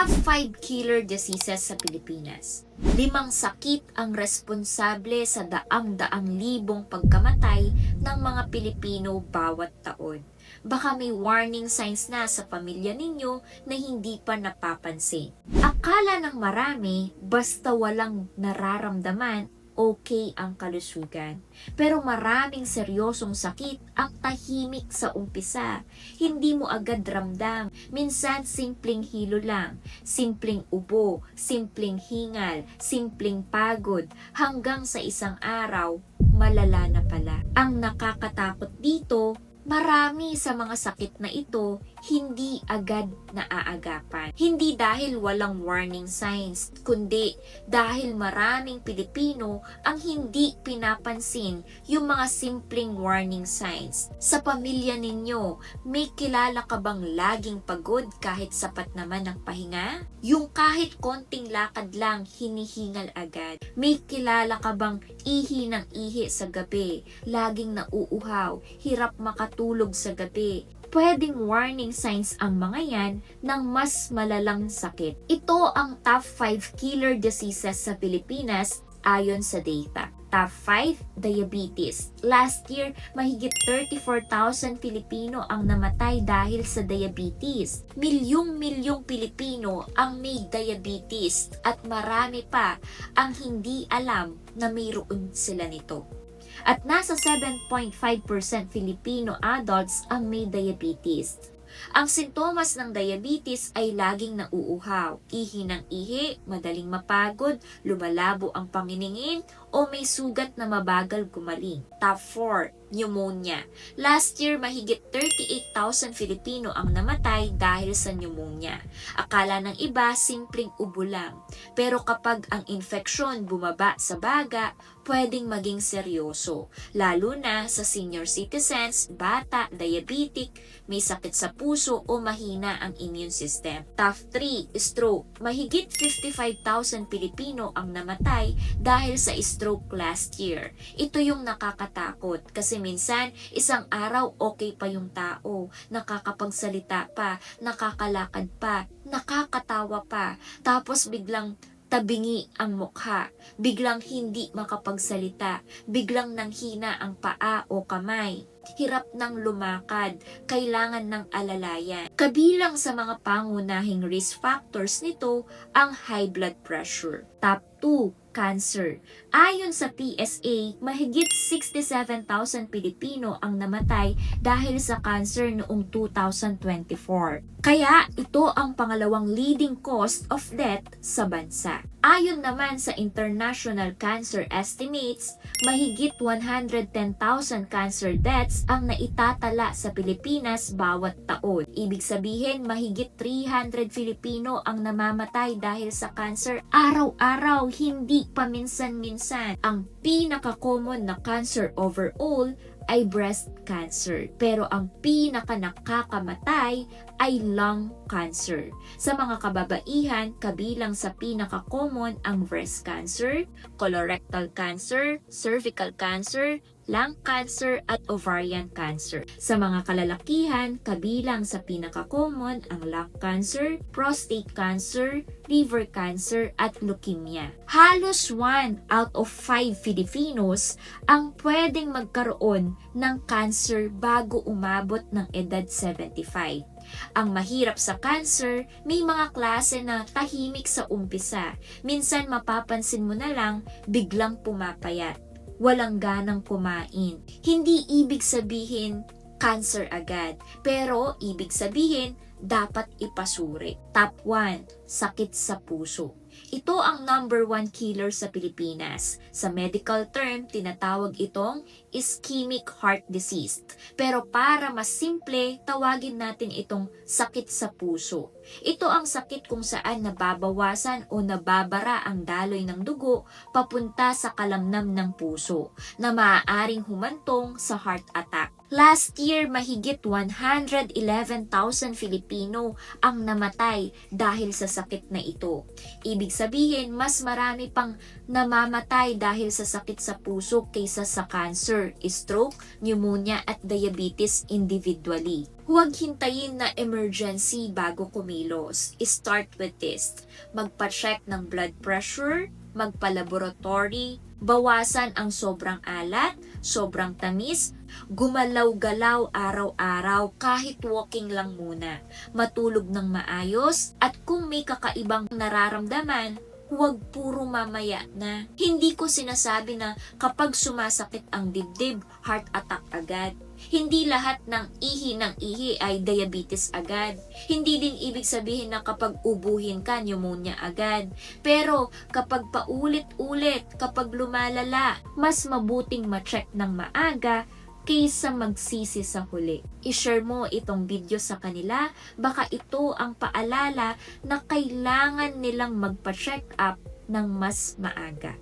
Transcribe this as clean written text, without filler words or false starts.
Top 5 killer diseases sa Pilipinas. 5 sakit ang responsable sa daang-daang libong pagkamatay ng mga Pilipino bawat taon. Baka may warning signs na sa pamilya ninyo na hindi pa napapansin. Akala ng marami, basta walang nararamdaman, okay ang kalusugan. Pero maraming seryosong sakit ang tahimik sa umpisa. Hindi mo agad ramdam. Minsan simpleng hilo lang, simpleng ubo, simpleng hingal, simpleng pagod, hanggang sa isang araw, malala na pala. Ang nakakatakot dito, marami sa mga sakit na ito hindi agad naaagapan. Hindi dahil walang warning signs, kundi dahil maraming Pilipino ang hindi pinapansin yung mga simpleng warning signs. Sa pamilya ninyo, may kilala ka bang laging pagod kahit sapat naman ang pahinga? Yung kahit konting lakad lang hinihingal agad. May kilala ka bang ihi ng ihi sa gabi, laging nauuhaw, hirap makatulog sa gabi? Pwedeng warning signs ang mga yan ng mas malalang sakit. Ito ang top 5 killer diseases sa Pilipinas ayon sa data. Top 5, diabetes. Last year, mahigit 34,000 Pilipino ang namatay dahil sa diabetes. Milyong-milyong Pilipino ang may diabetes at marami pa ang hindi alam na mayroon sila nito. At nasa 7.5% Filipino adults ang may diabetes. Ang sintomas ng diabetes ay laging nauuhaw, ihi ng ihi, madaling mapagod, lumalabo ang panginingin, o may sugat na mabagal gumaling. Top 4, pneumonia. Last year, mahigit 38,000 Filipino ang namatay dahil sa pneumonia. Akala ng iba, simpleng ubo lang. Pero kapag ang infeksyon bumaba sa baga, pwedeng maging seryoso. Lalo na sa senior citizens, bata, diabetic, may sakit sa puso o mahina ang immune system. Top 3, stroke. Mahigit 55,000 Pilipino ang namatay dahil sa stroke last year. Ito yung nakakatakot kasi minsan isang araw okay pa yung tao, nakakapagsalita pa, nakakalakad pa, nakakatawa pa, tapos biglang tabingi ang mukha, biglang hindi makapagsalita, biglang nanghina ang paa o kamay, hirap ng lumakad, kailangan ng alalayan. Kabilang sa mga pangunahing risk factors nito ang high blood pressure. Top 2, cancer. Ayon sa PSA, mahigit 67,000 Pilipino ang namatay dahil sa cancer noong 2024. Kaya ito ang pangalawang leading cause of death sa bansa. Ayon naman sa International Cancer Estimates, mahigit 110,000 cancer deaths ang naitatala sa Pilipinas bawat taon. Ibig sabihin, mahigit 300 Filipino ang namamatay dahil sa cancer araw-araw, hindi paminsan-minsan. Ang pinaka-common na cancer overall ay breast cancer. Pero ang pinaka-nakakamatay ay lung cancer. Sa mga kababaihan, kabilang sa pinaka-common ang breast cancer, colorectal cancer, cervical cancer, lung cancer at ovarian cancer. Sa mga kalalakihan, kabilang sa pinaka-common ang lung cancer, prostate cancer, liver cancer at leukemia. Halos 1 out of 5 Filipinos ang pwedeng magkaroon ng cancer bago umabot ng edad 75. Ang mahirap sa cancer, may mga klase na tahimik sa umpisa. Minsan mapapansin mo na lang, biglang pumapayat. Walang ganang kumain. Hindi ibig sabihin cancer agad, pero ibig sabihin dapat ipasuri. Top 1, sakit sa puso. Ito ang number 1 killer sa Pilipinas. Sa medical term, tinatawag itong ischemic heart disease. Pero para mas simple, tawagin natin itong sakit sa puso. Ito ang sakit kung saan nababawasan o nababara ang daloy ng dugo papunta sa kalamnam ng puso na maaaring humantong sa heart attack. Last year, mahigit 111,000 Filipino ang namatay dahil sa sakit na ito. Ibig sabihin, mas marami pang namamatay dahil sa sakit sa puso kaysa sa cancer, stroke, pneumonia at diabetes individually. Huwag hintayin na emergency bago kumilos. Start with this. Magpa-check ng blood pressure, magpa-laboratory, bawasan ang sobrang alat, sobrang tamis, gumalaw-galaw araw-araw kahit walking lang muna, matulog ng maayos, at kung may kakaibang nararamdaman, huwag puro mamaya na. Hindi ko sinasabi na kapag sumasakit ang dibdib, heart attack agad. Hindi lahat ng ihi ay diabetes agad. Hindi din ibig sabihin na kapag ubuhin ka, pneumonia agad. Pero kapag paulit-ulit, kapag lumalala, mas mabuting ma-check ng maaga kaysa magsisi sa huli. I-share mo itong video sa kanila, baka ito ang paalala na kailangan nilang magpa-check up ng mas maaga.